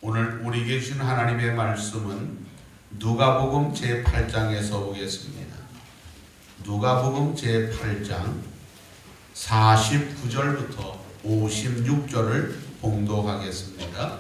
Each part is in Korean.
오늘 우리에게 주신 하나님의 말씀은 누가복음 제8장에서 보겠습니다. 누가복음 제8장 49절부터 56절을 봉독하겠습니다.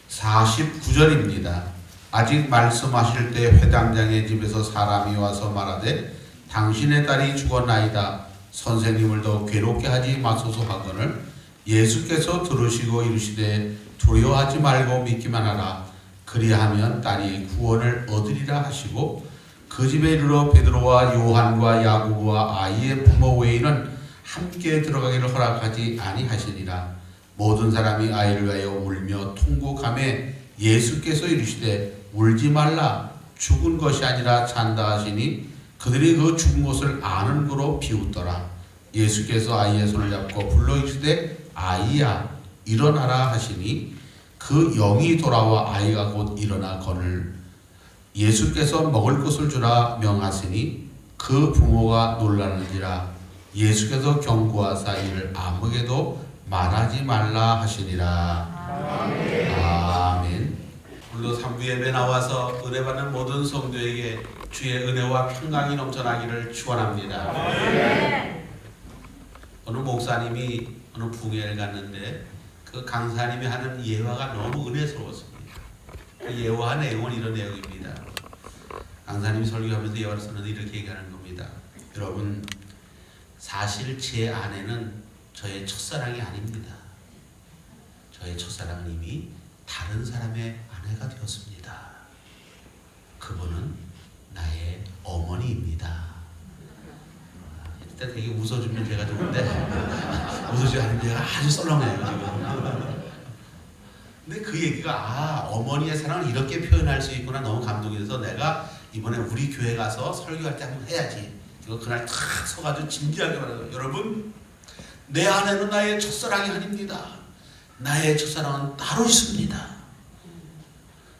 49절입니다. 아직 말씀하실 때 회당장의 집에서 사람이 와서 말하되 당신의 딸이 죽었나이다. 선생님을 더 괴롭게 하지 마소서 하거늘 예수께서 들으시고 이르시되 두려워하지 말고 믿기만 하라. 그리하면 딸이 구원을 얻으리라 하시고 그 집에 이르러 베드로와 요한과 야고보와 아이의 부모 외에는 함께 들어가기를 허락하지 아니하시니라. 모든 사람이 아이를 위하여 울며 통곡하매 예수께서 이르시되 울지 말라. 죽은 것이 아니라 산다 하시니 그들이 그 죽은 것을 아는 거로 비웃더라. 예수께서 아이의 손을 잡고 불러 이르시되 아이야 일어나라 하시니 그 영이 돌아와 아이가 곧 일어나 거늘 예수께서 먹을 것을 주라 명하시니 그 부모가 놀라는지라. 예수께서 경고하사 이를 아무에게도 말하지 말라 하시니라. 아멘. 오늘도 3부 예배 나와서 은혜 받는 모든 성도에게 주의 은혜와 평강이 넘쳐나기를 축원합니다. 어느 목사님이 어느 부흥회를 갔는데 그 강사님이 하는 예화가 너무 은혜스러웠습니다. 그 예화 내용은 이런 내용입니다. 강사님이 설교하면서 예화를 썼는데 이렇게 얘기하는 겁니다. 여러분, 사실 제 아내는 저의 첫사랑이 아닙니다. 저의 첫사랑은 이미 다른 사람의 아내가 되었습니다. 그분은 나의 어머니입니다. 일단 되게 웃어주면 제가 좋은데 웃어주지 않으면 제가 아주 썰렁해요 지금. 근데 그 얘기가 어머니의 사랑을 이렇게 표현할 수 있구나 너무 감동이 돼서 내가 이번에 우리 교회 가서 설교할 때 한번 해야지. 이거 그날 탁 서가지고 진지하게 말해요. 여러분, 내 아내는 나의 첫사랑이 아닙니다. 나의 첫사랑은 따로 있습니다.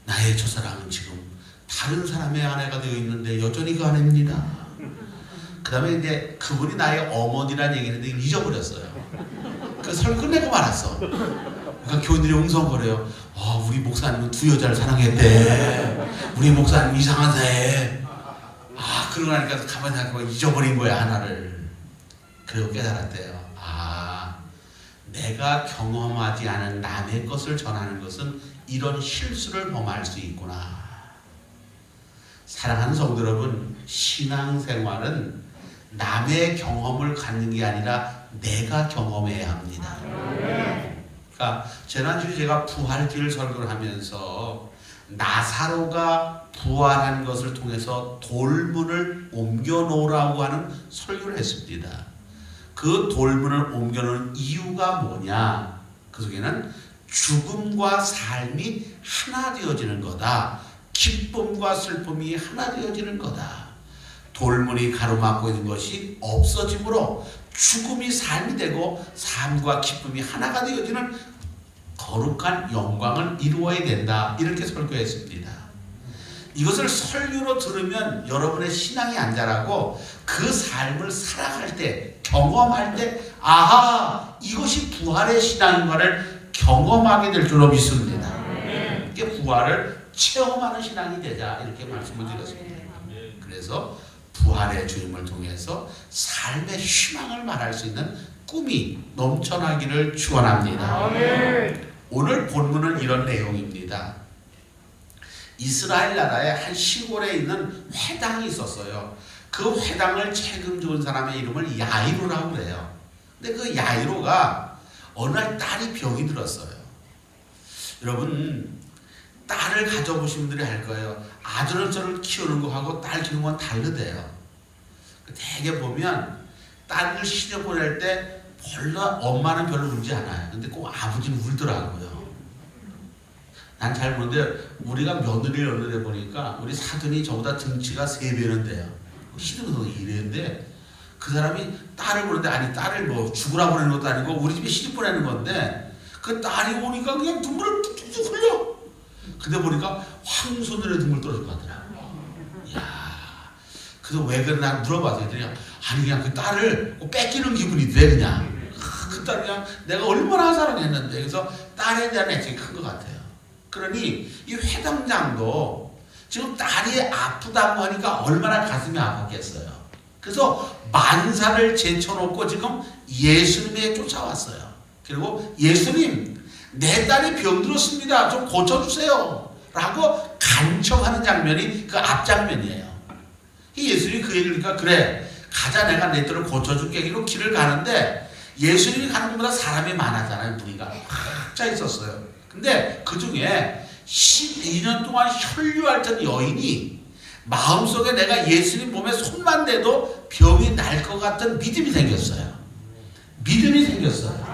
나의 첫사랑은 지금 다른 사람의 아내가 되어 있는데 여전히 그 아내입니다. 그 다음에 이제 그분이 나의 어머니라는 얘기를 했는데 잊어버렸어요. 그래서 끝내고 말았어. 그러니까 교인들이 웅성거려요. 우리 목사님은 두 여자를 사랑했대. 우리 목사님 이상한 사에. 그러고 나니까 가만히 생각해보면 잊어버린 거야 하나를. 그리고 깨달았대요. 내가 경험하지 않은 남의 것을 전하는 것은 이런 실수를 범할 수 있구나. 사랑하는 성도 여러분, 신앙생활은 남의 경험을 갖는 게 아니라 내가 경험해야 합니다. 그러니까 지난주에 제가 부활절 설교를 하면서 나사로가 부활한 것을 통해서 돌문을 옮겨 놓으라고 하는 설교를 했습니다. 그 돌문을 옮겨 놓은 이유가 뭐냐? 그 속에는 죽음과 삶이 하나 되어지는 거다. 기쁨과 슬픔이 하나 되어지는 거다. 돌문이 가로막고 있는 것이 없어짐으로 죽음이 삶이 되고 삶과 기쁨이 하나가 되어지는 거룩한 영광을 이루어야 된다. 이렇게 설교했습니다. 이것을 설교로 들으면 여러분의 신앙이 안 자라고 그 삶을 살아갈 때, 경험할 때 이것이 부활의 신앙인가를 경험하게 될 줄로 믿습니다. 이게 부활을 체험하는 신앙이 되자 이렇게 말씀을 드렸습니다. 그래서 부활의 주임을 통해서 삶의 희망을 말할 수 있는 꿈이 넘쳐나기를 축원합니다. 오늘 본문은 이런 내용입니다. 이스라엘 나라의 한 시골에 있는 회당이 있었어요. 그 회당을 책임져온 사람의 이름을 야이로라고 그래요. 근데 그 야이로가 어느 날 딸이 병이 들었어요. 여러분, 딸을 가져보신 분들이 알 거예요. 아들은 저를 키우는 거하고 딸 키우는 건 다르대요. 대개 보면 딸을 시집 보낼 때 엄마는 별로 울지 않아요. 근데 꼭 아버지는 울더라고요. 난 잘 모르는데 우리가 며느리를 어느 데 보니까 우리 사돈이 저보다 등치가 3배는 돼요. 시집에서 이랬는데 그 사람이 딸을 보는데 딸을 뭐 죽으라 보내는 것도 아니고 우리 집에 시집 보내는 건데 그 딸이 오니까 그냥 눈물을 뚝뚝 흘려. 근데 보니까 황소들의 눈물 떨어질 것 같더라. 그래서 왜 그래? 난 물어봤어요. 그냥 그 딸을 뺏기는 기분이 돼 그냥. 그 딸 그냥 내가 얼마나 사랑했는데. 그래서 딸에 대한 애정이 큰 것 같아요. 그러니 이 회당장도 지금 딸이 아프다고 하니까 얼마나 가슴이 아팠겠어요. 그래서 만사를 제쳐놓고 지금 예수님에 쫓아왔어요. 그리고 예수님, 내 딸이 병들었습니다. 좀 고쳐주세요. 라고 간청하는 장면이 그 앞장면이에요. 예수님이 그 얘기를 하니까 그래, 가자, 내가 내 딸을 고쳐줄게. 이러고 길을 가는데 예수님이 가는 것보다 사람이 많았잖아요. 무리가 확 짜 있었어요. 근데 그 중에 12년 동안 혈류앓던 여인이 마음속에 내가 예수님 몸에 손만 대도 병이 날 것 같은 믿음이 생겼어요. 믿음이 생겼어요.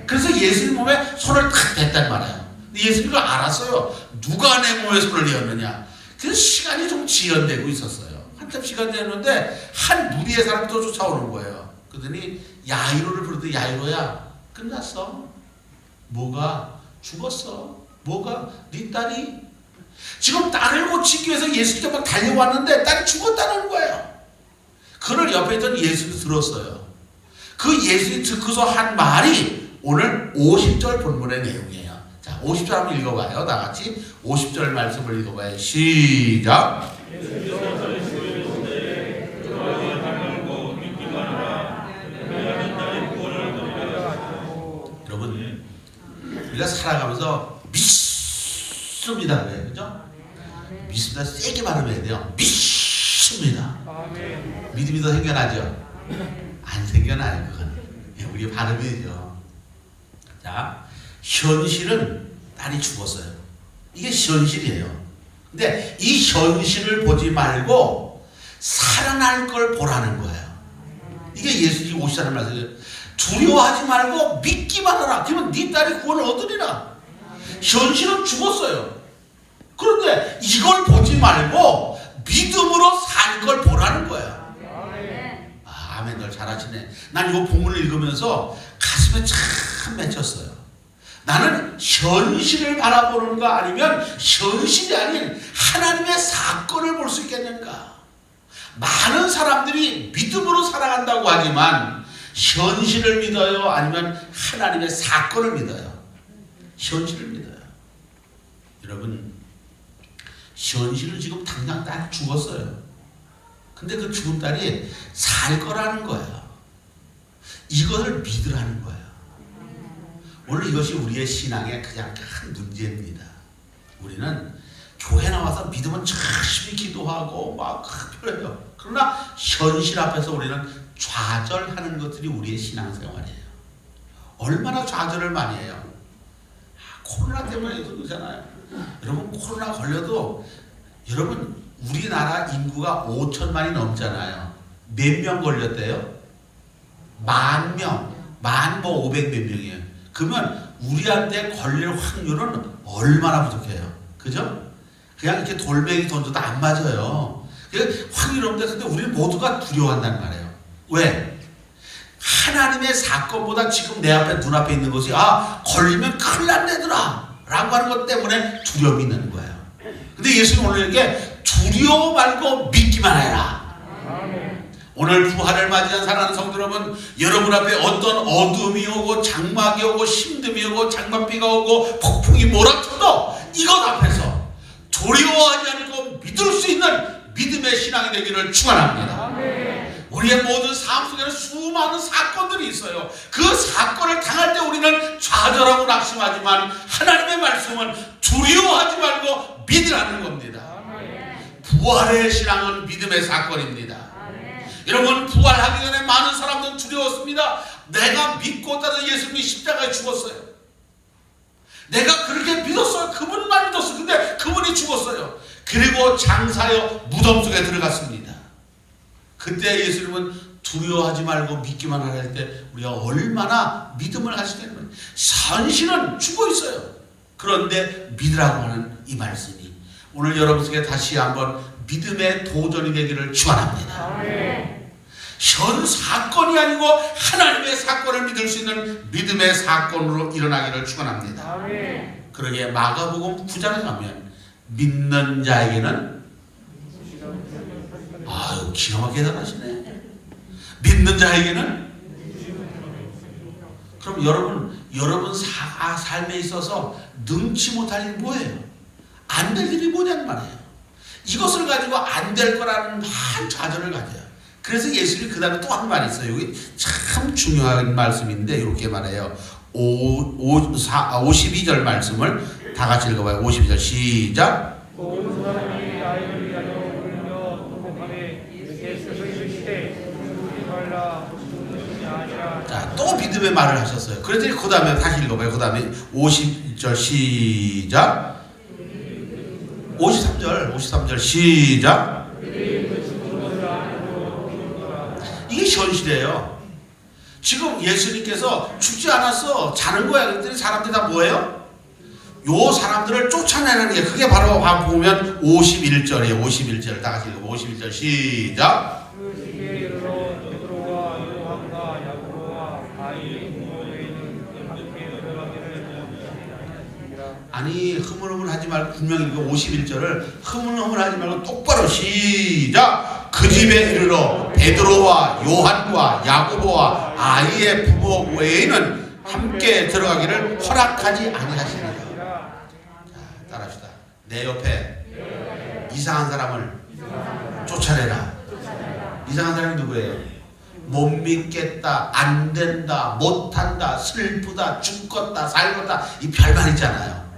그래서 예수님 몸에 손을 탁 댔단 말이에요. 근데 예수님이 알았어요. 누가 내 몸에 손을 대었느냐. 그래서 시간이 좀 지연되고 있었어요. 한참 시간 되었는데 한 무리의 사람이 또 쫓아오는 거예요. 그러더니 야이로를 부르더니 야이로야, 끝났어. 뭐가? 죽었어. 뭐가? 네 딸이 지금 딸을 고치기 위해서 예수님께 막 달려왔는데 딸이 죽었다는 거예요. 그걸 옆에 있던 예수님이 들었어요. 그 예수님이 듣고서 한 말이 오늘 50절 본문의 내용이에요. 자, 50절 한번 읽어봐요. 다 같이 50절 말씀을 읽어봐요. 시작. 여러분, 우리가 살아가면서 믿습니다. 그래요. 그죠? 믿습니다. 세게 발음해야 돼요. 믿습니다. 믿음이 더 생겨나죠? 안 생겨나요, 그건. 우리 발음이죠. 자, 현실은 딸이 죽었어요. 이게 현실이에요. 근데 이 현실을 보지 말고 살아날 걸 보라는 거예요. 이게 예수님이 오시자는 말씀이에요. 두려워하지 말고 믿기만 하라. 그러면 네 딸이 구원을 얻으리라. 현실은 죽었어요. 그런데 이걸 보지 말고 믿음으로 살 걸 보라는 거야. 아멘. 널 잘하시네. 난 이 본문을 읽으면서 가슴에 참 맺혔어요. 나는 현실을 바라보는가 아니면 현실이 아닌 하나님의 사건을 볼 수 있겠는가. 많은 사람들이 믿음으로 살아간다고 하지만 현실을 믿어요? 아니면 하나님의 사건을 믿어요? 현실을 믿어요. 여러분, 현실은 지금 당장 딸이 죽었어요. 근데 그 죽은 딸이 살 거라는 거예요. 이것을 믿으라는 거예요. 오늘 이것이 우리의 신앙의 가장 큰 문제입니다. 우리는 교회 나와서 믿으면 열심히 기도하고 막 그래요. 그러나 현실 앞에서 우리는 좌절하는 것들이 우리의 신앙생활이에요. 얼마나 좌절을 많이 해요. 코로나 때문에 그러잖아요. 여러분, 코로나 걸려도 여러분 우리나라 인구가 5천만이 넘잖아요. 몇 명 걸렸대요? 10,000명. 15,500 몇 명이에요. 그러면 우리한테 걸릴 확률은 얼마나 부족해요. 그죠? 그냥 이렇게 돌멩이 던져도 안 맞아요. 확률이 없는데 근데 우리는 모두가 두려워한단 말이에요. 왜? 하나님의 사건보다 지금 내 앞에 눈앞에 있는 것이 걸리면 큰일 났네더라 라고 하는 것 때문에 두려움이 있는 거예요. 근데 예수님 오늘 이렇게 두려워 말고 믿기만 해라. 오늘 부활을 맞이한 사랑하는 성도 여러분, 여러분 앞에 어떤 어둠이 오고 장막이 오고 힘듦이 오고 장맛비가 오고 폭풍이 몰아쳐도 이것 앞에서 두려워하지 않고 믿을 수 있는 믿음의 신앙이 되기를 축원합니다. 우리의 모든 삶 속에는 수많은 사건들이 있어요. 그 사건을 당할 때 우리는 좌절하고 낙심하지만 하나님의 말씀은 두려워하지 말고 믿으라는 겁니다. 부활의 신앙은 믿음의 사건입니다. 여러분, 부활하기 전에 많은 사람들은 두려웠습니다. 내가 믿고 따라 예수님이 십자가에 죽었어요. 내가 그렇게 믿었어요. 그분만 믿었어요. 근데 그분이 죽었어요. 그리고 장사여 무덤 속에 들어갔습니다. 그때 예수님은 두려워하지 말고 믿기만 하라 할 때 우리가 얼마나 믿음을 가지겠는 현실은 죽어 있어요. 그런데 믿으라고 하는 이 말씀이 오늘 여러분 속에 다시 한번 믿음의 도전이 되기를 축원합니다. 현 사건이 아니고 하나님의 사건을 믿을 수 있는 믿음의 사건으로 일어나기를 축원합니다. 그러기에 마가복음 9장에 가면 믿는 자에게는 기가 막히게 잘하시네. 믿는 자에게는 여러분 삶에 있어서 능치 못할 일이 뭐예요? 안 될 일이 뭐냐는 말이에요. 이것을 가지고 안 될 거라는 한 좌절을 가져요. 그래서 예수님이 그 다음에 또 한 말이 있어요. 여기 참 중요한 말씀인데 이렇게 말해요. 52절 말씀을 다 같이 읽어봐요. 52절 시작. 모든 사람이 아이를 위하여 울며 통곡하되 예수께서 이르시되 울지 말라 웃음이 아니라. 자, 또 믿음의 말을 하셨어요. 그랬더니 그 다음에 다시 읽어봐요. 그 다음에 50절 시작. 53절 시작. 이게 현실이에요. 지금 예수님께서 죽지 않았어. 자는 거야. 그랬더니 사람들이 다 뭐예요? 요 사람들을 쫓아내는 게 그게 바로 보면 51절이에요. 51절 다 같이 읽어. 51절 시작. 그 시기에 이르러 베드로와 요한과 야고보와 아이 부모에는 함께 들어가기를 원하시니라. 아니 흐물흐물하지 말고 분명히 읽어. 51절을 흐물흐물하지 말고 똑바로 시작. 그 집에 이르러 베드로와 요한과 야고보와 아이의 부모 외에는 함께 들어가기를 허락하지 아니하시니라. 자, 따라합시다. 내 옆에 이상한 사람을 쫓아내라. 이상한 사람이 누구예요? 못 믿겠다, 안 된다, 못한다, 슬프다, 죽겠다, 살겠다, 이 별말 있잖아요.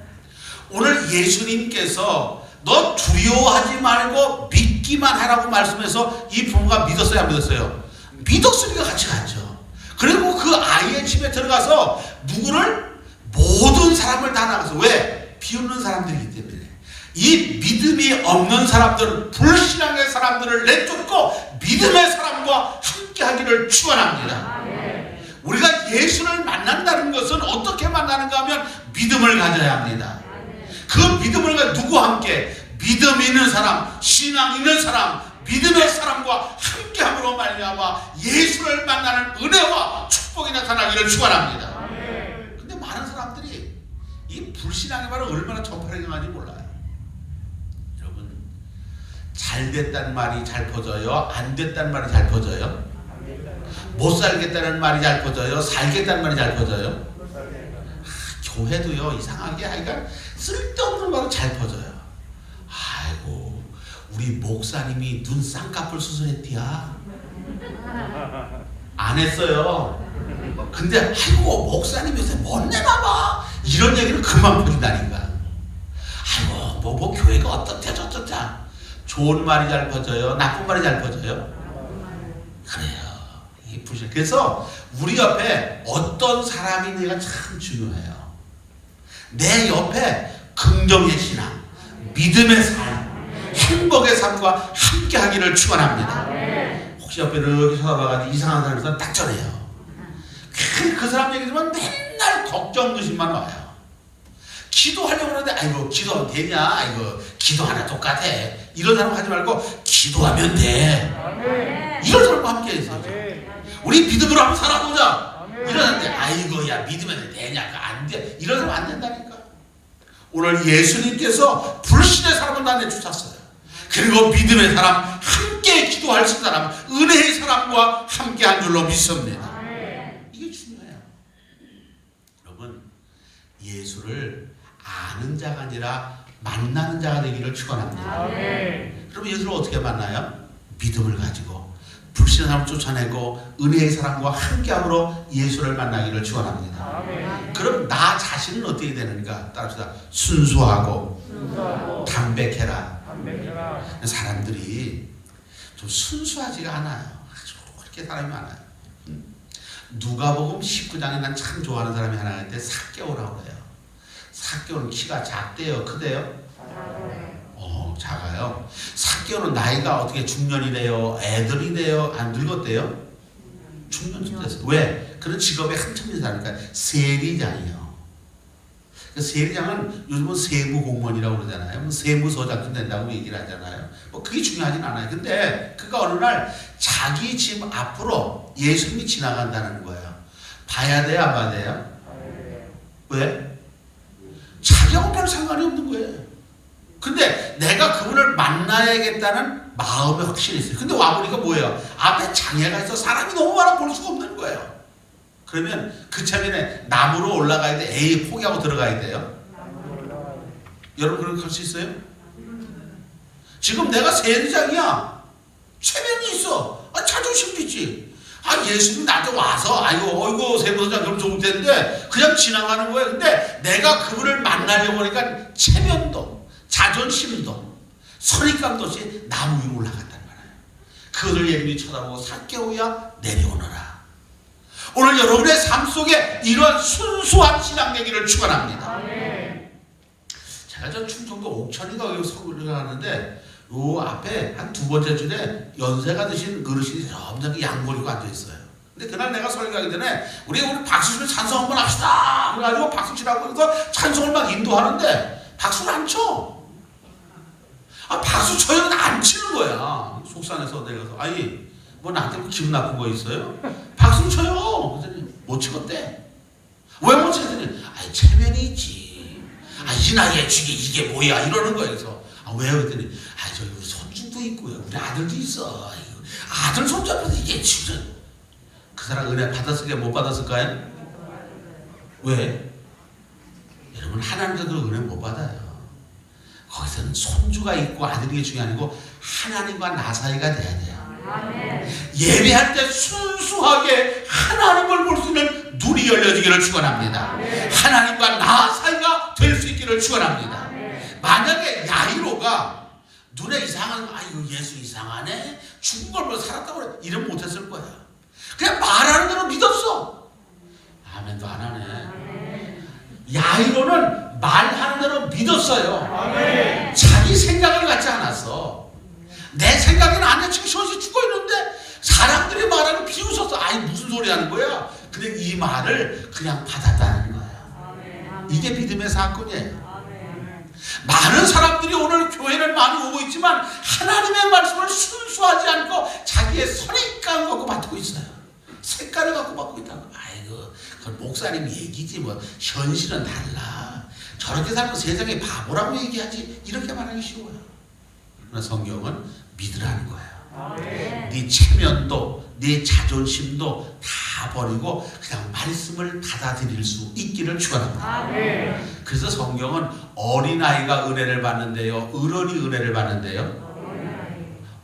오늘 예수님께서 너 두려워하지 말고 믿기만 하라고 말씀해서 이 부모가 믿었어요, 안 믿었어요? 믿었으니까 같이 갔죠. 그리고 그 아이의 집에 들어가서 누구를? 모든 사람을 다 나가서. 왜? 비웃는 사람들이기 때문에. 이 믿음이 없는 사람들은, 불신앙의 사람들을 내쫓고 믿음의 사람과 함께 하기를 축원합니다. 우리가 예수를 만난다는 것은 어떻게 만나는가 하면 믿음을 가져야 합니다. 그 믿음을 가지고 누구와 함께? 믿음 있는 사람, 신앙 있는 사람, 믿음의 사람과 함께함으로 말미암아 예수를 만나는 은혜와 축복이 나타나기를 축원합니다. 근데 많은 사람들이 이 불신앙의 말을 얼마나 전파를 강한지 몰라요. 여러분, 잘 됐다는 말이 잘 퍼져요? 안 됐다는 말이 잘 퍼져요? 못 살겠다는 말이 잘 퍼져요? 살겠다는 말이 잘 퍼져요? 교회도요, 이상하게 하여간 쓸데없는 말은 잘 퍼져요. 아이고, 우리 목사님이 눈 쌍꺼풀 수술했디야. 안 했어요. 근데 아이고, 목사님이 요새 못내나봐. 이런 얘기를 그만 퍼진다니까. 아이고, 뭐 교회가 어떻대 저쩌자. 좋은 말이 잘 퍼져요? 나쁜 말이 잘 퍼져요? 그래요. 그래서 우리 옆에 어떤 사람이 있는가 참 중요해요. 내 옆에 긍정의 신앙, 믿음의 삶, 행복의 삶과 함께 하기를 축원합니다. 혹시 옆에 이렇게 쳐다봐가지고 이상한 사람이 있으면 딱 전해요. 그 사람 얘기 들으면 맨날 걱정 의심만 와요. 기도하려고 하는데 아이고 기도하면 되냐, 아이고 기도 하나 똑같아, 이런 사람 하지 말고 기도하면 돼, 이런 사람과 함께 있어요. 우리 믿음으로 한번 살아보자 이러는데 아이고 야 믿으면 되냐, 안 돼, 이런 사람 안 된다니까. 오늘 예수님께서 불신의 사람을 다 내쫓았어요. 그리고 믿음의 사람, 함께 기도할 수 있는 사람, 은혜의 사람과 함께 한 줄로 믿습니다. 이게 중요해요. 여러분, 예수를 아는 자가 아니라 만나는 자가 되기를 축원합니다. 그럼 예수를 어떻게 만나요? 믿음을 가지고 불신의 사람을 쫓아내고 은혜의 사람과 함께함으로 예수를 만나기를 축원합니다. 그럼 나 자신은 어떻게 되는가? 따라합시다. 순수하고 담백해라. 사람들이 좀 순수하지가 않아요. 아주 그렇게 사람이 많아요. 누가복음 19장에 난 참 좋아하는 사람이 하나 있는데 삭개오라고 그래요. 삭개오는 키가 작대요, 크대요? 작아요. 삭개오는 나이가 어떻게 중년이래요? 애들이래요? 안 늙었대요? 중년쯤 됐어요. 왜? 그런 직업에 한참 있는 사람이니까 세리장이에요. 세리장은 요즘은 세무공무원이라고 그러잖아요. 세무서장쯤 된다고 얘기를 하잖아요. 뭐 그게 중요하진 않아요. 근데 그가 어느 날 자기 집 앞으로 예수님이 지나간다는 거예요. 봐야 돼요, 안 봐야 돼요? 왜? 자기하고 별 상관이 없는 거예요. 근데 내가 그분을 만나야겠다는 마음의 확신이 있어요. 근데 와보니까 뭐예요? 앞에 장애가 있어 사람이 너무 많아 볼 수가 없는 거예요. 그러면 그 체면에 나무로 올라가야 돼? 에이 포기하고 들어가야 돼요? 여러분 그렇게 할 수 있어요? 지금 내가 세리장이야. 체면이 있어. 자존심도 있지. 예수님 나한테 와서 어이구 세무서장 그럼 좋을 텐데 그냥 지나가는 거예요. 근데 내가 그분을 만나려고 하니까 체면도 자존심도 선입감도 없이 나무 위로 올라갔단 말이에요. 그들 예수님이 쳐다보고 삭개오야 내려오너라. 오늘 여러분의 삶 속에 이러한 순수한 신앙 되기를 축원합니다. 제가 저 충청도 옥천인가 여기 서울을 하는데 요 앞에 한 두 번째 줄에 연세가 드신 어르신이 점점 양보리고 앉아있어요. 근데 그날 내가 설교하기 전에 우리 박수 치면 찬송 한번 합시다. 그래가지고 박수 치라고 해서 찬송을 막 인도하는데 박수를 안 쳐. 박수 쳐요. 안 치는 거야. 속상해서 내가서 뭐 나한테 뭐 기분 나쁜 거 있어요? 박수 쳐요. 그랬더니 못 치겠대. 왜 못 치겠더니 체면이 있지. 이 나이에 이게 뭐야 이러는 거예요. 그래서 왜요? 그랬더니 저기 우리 손주도 있고요. 우리 아들도 있어. 아들 손주 앞에서 이게 진짜 그 사람 은혜 받았을까요? 못 받았을까요? 왜? 여러분 하나님께도 은혜 못 받아요. 거기서는 손주가 있고 아들이 게 중요한 아니고 하나님과 나 사이가 돼야 돼요. 예배할 때 순수하게 하나님을 볼 수 있는 눈이 열려지기를 축원합니다. 하나님과 나 사이가 될 수 있기를 축원합니다. 만약에 야이로가 눈에 이상한 예수 이상하네 죽은 걸 보고 살았다고 그래 이런 못했을 거야. 그냥 말하는 대로 믿었어. 아멘도 안 하네. 야이로는 말하는 대로 믿었어요. 자기 생각을 갖지 않았어. 내 생각에는 안 돼. 지금 시원시 죽어 있는데 사람들이 말하는 비웃었어. 무슨 소리 하는 거야. 근데 이 말을 그냥 받았다는 거야. 이게 믿음의 사건이에요. 많은 사람들이 오늘 교회를 많이 오고 있지만 하나님의 말씀을 순수하지 않고 자기의 선입감을 갖고 받고 있어요. 색깔을 갖고 받고 있다고. 그건 목사님 얘기지 뭐 현실은 달라. 저렇게 살면 세상에 바보라고 얘기하지. 이렇게 말하기 쉬워요. 그러나 성경은 믿으라는 거예요. 네 체면도 네 자존심도 다 버리고 그냥 말씀을 받아들일 수 있기를 축원합니다. 그래서 성경은 어린아이가 은혜를 받는데요, 어른이 은혜를 받는데요,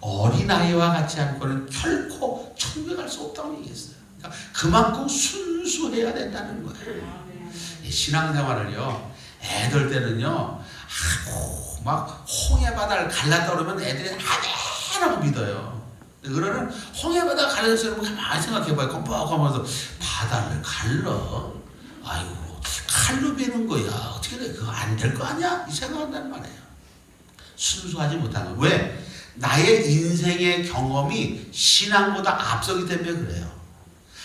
어린아이와 같지 않고는 결코 천국에 갈 수 없다고 얘기했어요. 그러니까 그만큼 순수해야 된다는 거예요. 신앙생활을요, 애들 때는요 막 홍해 바다를 갈랐다 그러면 애들이 하나하나 믿어요. 어른은 홍해 바다 갈라졌어요. 가만히 생각해봐요. 껌뻑하면서 바다를 갈러? 칼로 베는 거야. 어떻게 돼? 그거 안 될 거 아니야? 이 생각한단 말이에요. 순수하지 못하는 거예요. 왜? 나의 인생의 경험이 신앙보다 앞서기 때문에 그래요.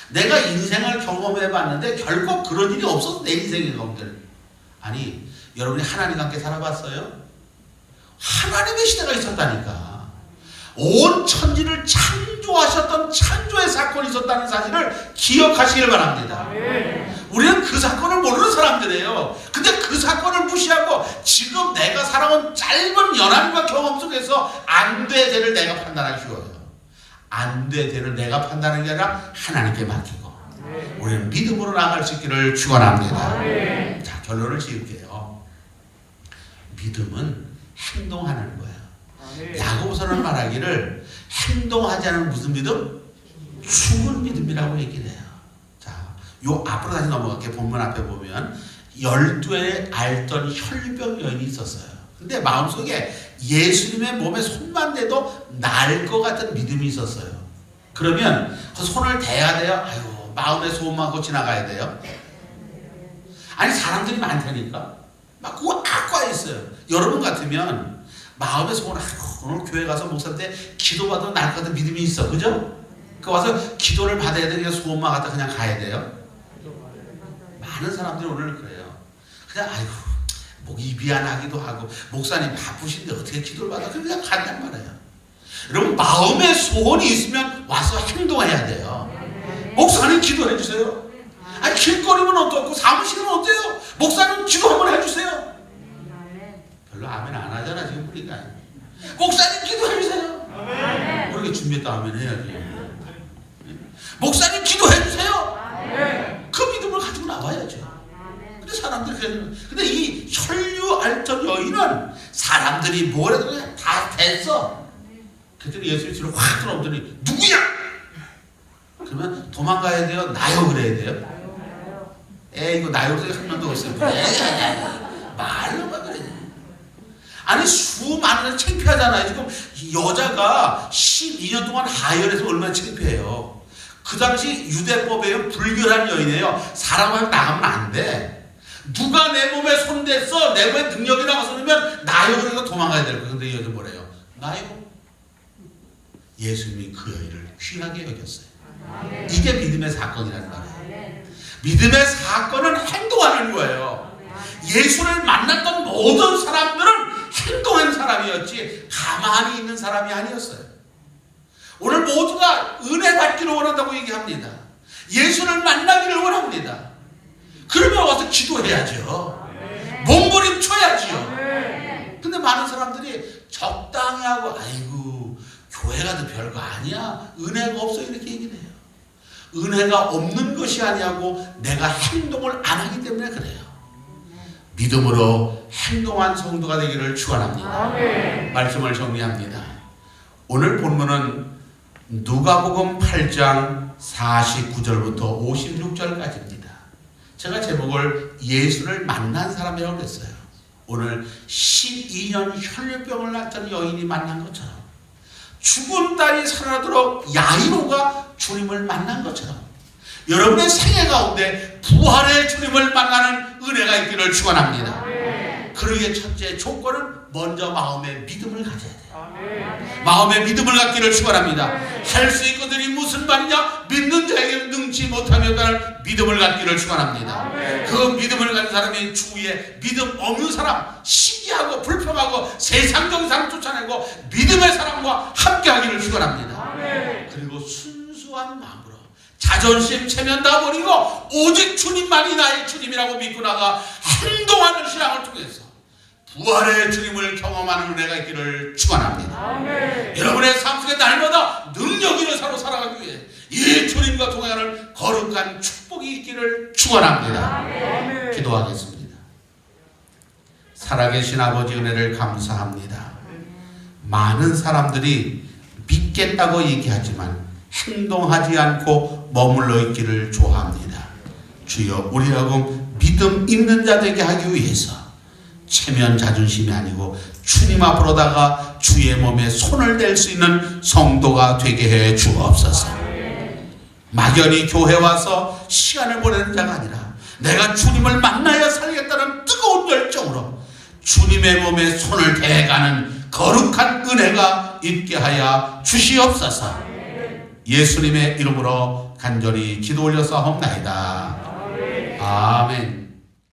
내가 인생을 경험해봤는데 결코 그런 일이 없어서 내 인생의 경험들. 여러분이 하나님과 함께 살아봤어요? 하나님의 시대가 있었다니까. 온 천지를 창조하셨던 창조의 사건이 있었다는 사실을 기억하시길 바랍니다. 우리는 그 사건을 모르는 사람들이에요. 근데 그 사건을 무시하고 지금 내가 살아온 짧은 연한과 경험 속에서 안 돼 되를 내가 판단하기 쉬워요. 안 돼 되를 내가 판단하는 게 아니라 하나님께 맡기고 우리는 믿음으로 나아갈 수 있기를 축원합니다. 자, 결론을 지을게요. 믿음은 행동하는 거예요. 야고보서는 말하기를 행동하지 않은 무슨 믿음? 죽은 믿음이라고 얘기를 해요. 자, 요 앞으로 다시 넘어갈게요. 본문 앞에 보면 12에 앓던 혈병 여인이 있었어요. 근데 마음속에 예수님의 몸에 손만 대도 나을 것 같은 믿음이 있었어요. 그러면 그 손을 대야 돼요? 마음의 소원만 하고 지나가야 돼요? 사람들이 많다니까 막 꽉 있어요. 여러분 같으면 마음의 소원, 오늘 교회 가서 목사한테 기도받아도 나을 것 같은 믿음이 있어. 그죠? 그 와서 기도를 받아야 되니까 소원만 갖다 그냥 가야 돼요? 많은 사람들이 오늘 그래요. 그냥 목이 미안하기도 하고 목사님 바쁘신데 어떻게 기도를 받아? 그냥 간단 말이에요. 여러분 마음의 소원이 있으면 와서 행동해야 돼요. 목사님 기도해 주세요. 길거리면 어떻고 사무실은 어때요? 목사님 기도 한번 해주세요. 별로 아멘 안 하잖아 지금 보니까. 목사님 기도해 주세요. 우리가 준비했다 아멘 해야지. 목사님 기도해 주세요. 사람들이 그랬는데, 근데 이 혈류 앓던 여인은 사람들이 뭐래도 그냥 다 됐어. 그랬더니 예수님이 뒤로 확 들어오더니 누구야? 그러면 도망가야 돼요? 나요 그래야 돼요? 이거 나요 그래 한 명도 없어요. 말로만 그래. 아니 수많은 창피하잖아요. 지금 여자가 12년 동안 하혈해서 얼마나 창피해요. 그 당시 유대법에요 불결한 여인이에요. 사람하고 나가면 안 돼. 누가 내 몸에 손댔어? 내 몸에 능력이 나가서 그러면 나요 그러니까 도망가야 될 거예요. 근데 이 여자 뭐래요? 나요. 예수님이 그 여인을 귀하게 여겼어요. 이게 믿음의 사건이라는 말이에요. 믿음의 사건은 행동하는 거예요. 예수를 만났던 모든 사람들은 행동한 사람이었지 가만히 있는 사람이 아니었어요. 오늘 모두가 은혜 받기를 원한다고 얘기합니다. 예수를 만나기를 원합니다. 그러면 와서 기도해야죠. 몸부림쳐야지요. 근데 많은 사람들이 적당히 하고 아이고 교회가 더 별거 아니야. 은혜가 없어 이렇게 얘기를 해요. 은혜가 없는 것이 아니고 내가 행동을 안 하기 때문에 그래요. 믿음으로 행동한 성도가 되기를 축원합니다. 말씀을 정리합니다. 오늘 본문은 누가복음 8장 49절부터 56절까지입니다. 제가 제목을 예수를 만난 사람이라고 했어요. 오늘 12년 혈류병을 앓던 여인이 만난 것처럼 죽은 딸이 살아나도록 야이로가 주님을 만난 것처럼 여러분의 생애 가운데 부활의 주님을 만나는 은혜가 있기를 축원합니다. 그러기에 첫째 조건은 먼저 마음의 믿음을 가져야 돼요. 마음의 믿음을 갖기를 축원합니다. 할 수 있거든이 무슨 말이냐? 믿는 자에게 능치 못하며 따른 믿음을 갖기를 축원합니다. 그 믿음을 가진 사람이 주위에 믿음 없는 사람, 시기하고 불평하고 세상적인 사람 쫓아내고 믿음의 사람과 함께하기를 축원합니다. 그리고 순수한 마음으로 자존심 체면 다 버리고 오직 주님만이 나의 주님이라고 믿고 나가 행동하는 신앙을 통해서 부활의 주님을 경험하는 은혜가 있기를 축원합니다. 여러분의 삶 속에 날마다 능력 있는 사로 살아가기 위해 이 주님과 동행하는 거룩한 축복이 있기를 축원합니다. 기도하겠습니다. 살아계신 아버지 은혜를 감사합니다. 많은 사람들이 믿겠다고 얘기하지만 행동하지 않고 머물러 있기를 좋아합니다. 주여 우리하고 믿음 있는 자 되게 하기 위해서 체면 자존심이 아니고 주님 앞으로다가 주의 몸에 손을 댈 수 있는 성도가 되게 해 주옵소서. 막연히 교회 와서 시간을 보내는 자가 아니라 내가 주님을 만나야 살겠다는 뜨거운 열정으로 주님의 몸에 손을 대가는 거룩한 은혜가 있게 하여 주시옵소서. 예수님의 이름으로 간절히 기도 올려서 하옵나이다. 아멘.